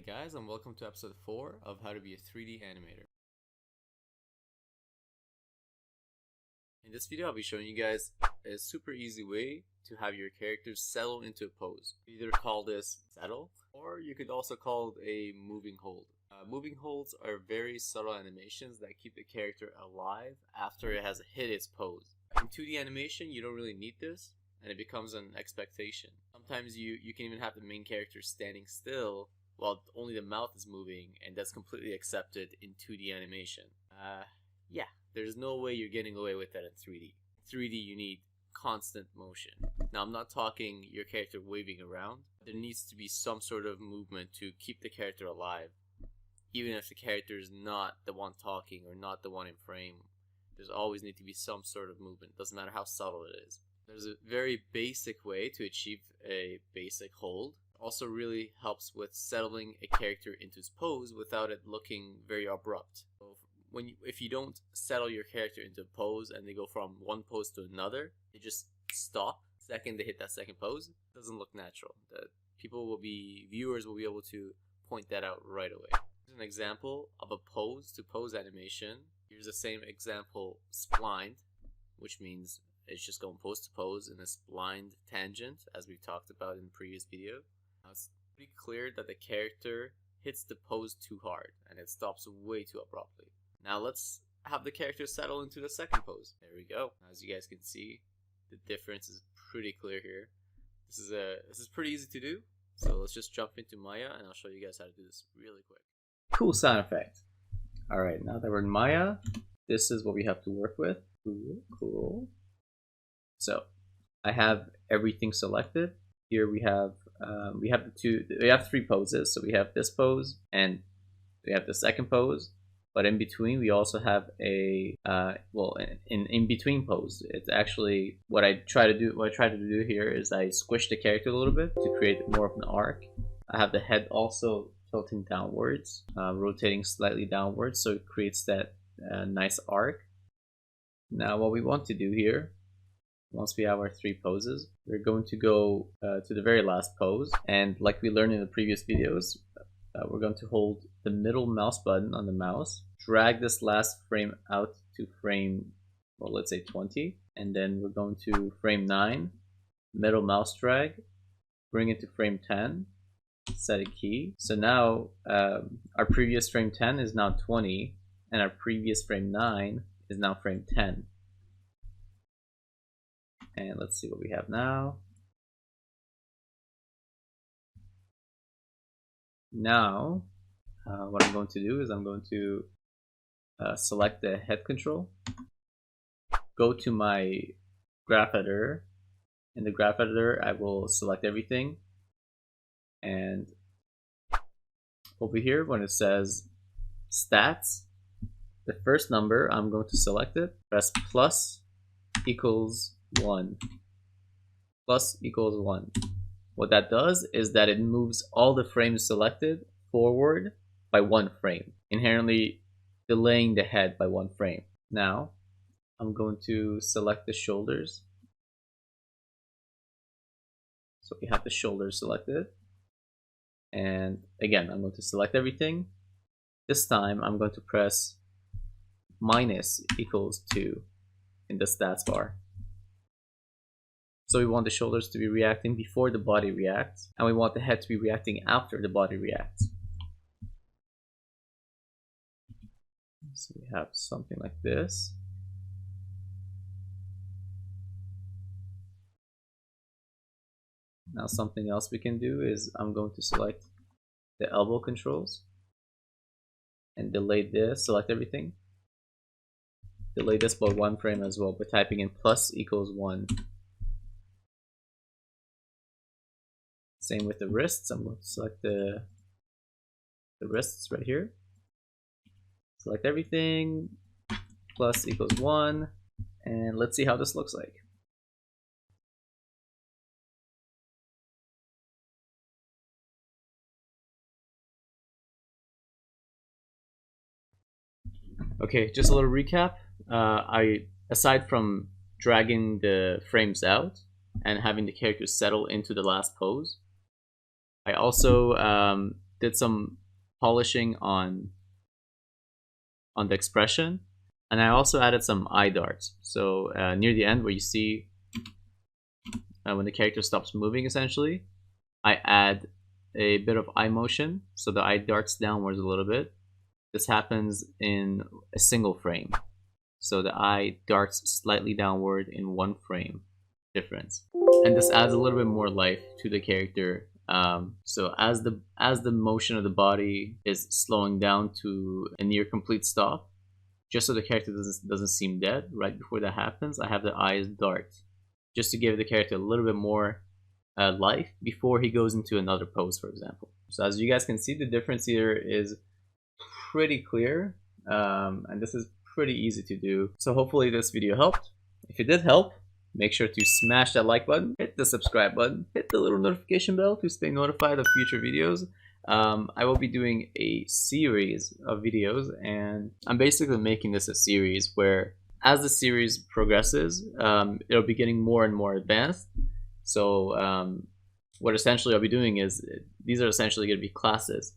guys, and welcome to episode 4 of How to Be a 3D Animator. In this video, I'll be showing you guys a super easy way to have your characters settle into a pose. You either call this settle, or you could also call it a moving hold. Moving holds are very subtle animations that keep the character alive after it has hit its pose. In 2D animation, you don't really need this, and it becomes an expectation. Sometimes you can even have the main character standing still while only the mouth is moving, and that's completely accepted in 2D animation. Yeah, there's no way you're getting away with that in 3D. 3D, you need constant motion. Now, I'm not talking your character waving around. There needs to be some sort of movement to keep the character alive. Even if the character is not the one talking or not the one in frame, there's always need to be some sort of movement. Doesn't matter how subtle it is. There's a very basic way to achieve a basic hold. Also really helps with settling a character into his pose without it looking very abrupt. So if you don't settle your character into a pose and they go from one pose to another, they just stop the second they hit that second pose, it doesn't look natural. Viewers will be able to point that out right away. Here's an example of a pose to pose animation. Here's the same example splined, which means it's just going pose to pose in a splined tangent, as we've talked about in the previous video. Now it's pretty clear that the character hits the pose too hard and it stops way too abruptly. Now let's have the character settle into the second pose. There we go. As you guys can see, the difference is pretty clear here. This is pretty easy to do. So let's just jump into Maya and I'll show you guys how to do this really quick. Cool sound effect. Alright, now that we're in Maya, this is what we have to work with. Cool. So I have everything selected. Here we have three poses. So we have this pose and we have the second pose, but in between we also have a in between pose. It's actually what I try to do here is I squish the character a little bit to create more of an arc. I have the head also tilting downwards, rotating slightly downwards, so it creates that nice arc. Now what we want to do here, once we have our three poses, we're going to go to the very last pose, and like we learned in the previous videos, we're going to hold the middle mouse button on the mouse, drag this last frame out to frame, well, let's say 20, and then we're going to frame 9, middle mouse drag, bring it to frame 10, set a key. So now our previous frame 10 is now 20, and our previous frame 9 is now frame 10. And let's see what we have now. Now, what I'm going to do is I'm going to select the head control, go to my graph editor. In the graph editor, I will select everything. And over here, when it says stats, the first number, I'm going to select it, press plus equals 1. Plus equals 1. What that does is that it moves all the frames selected forward by 1 frame, inherently delaying the head by 1 frame. Now, I'm going to select the shoulders. So we have the shoulders selected. And again, I'm going to select everything. This time, I'm going to press minus equals 2 in the stats bar. So we want the shoulders to be reacting before the body reacts, and we want the head to be reacting after the body reacts. So we have something like this. Now something else we can do is I'm going to select the elbow controls and delay this, select everything. Delay this by 1 frame as well by typing in plus equals 1. Same with the wrists. I'm going to select the wrists right here. Select everything, plus equals 1, and let's see how this looks like. Okay, just a little recap. Aside from dragging the frames out and having the character settle into the last pose, I also did some polishing on the expression, and I also added some eye darts. So near the end where you see when the character stops moving, essentially, I add a bit of eye motion, so the eye darts downwards a little bit. This happens in a single frame, so the eye darts slightly downward in one frame difference, and this adds a little bit more life to the character. So as the motion of the body is slowing down to a near complete stop, just so the character doesn't seem dead right before that happens, I have the eyes dart, just to give the character a little bit more life before he goes into another pose, for example. So as you guys can see, the difference here is pretty clear, and this is pretty easy to do. So hopefully this video helped. If it did help, make sure to smash that like button, hit the subscribe button, hit the little notification bell to stay notified of future videos. I will be doing a series of videos, and I'm basically making this a series where as the series progresses, it'll be getting more and more advanced. So what essentially I'll be doing is, these are essentially going to be classes.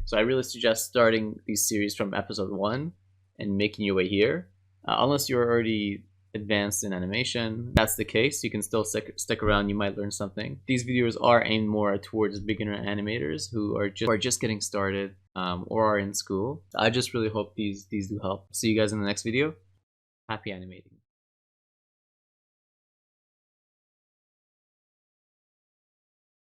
So I really suggest starting these series from episode 1 and making your way here. Unless you're already advanced in animation, that's the case, you can still stick around, you might learn something. These videos are aimed more towards beginner animators who are just getting started or are in school. I just really hope these do help. See you guys in the next video. Happy animating.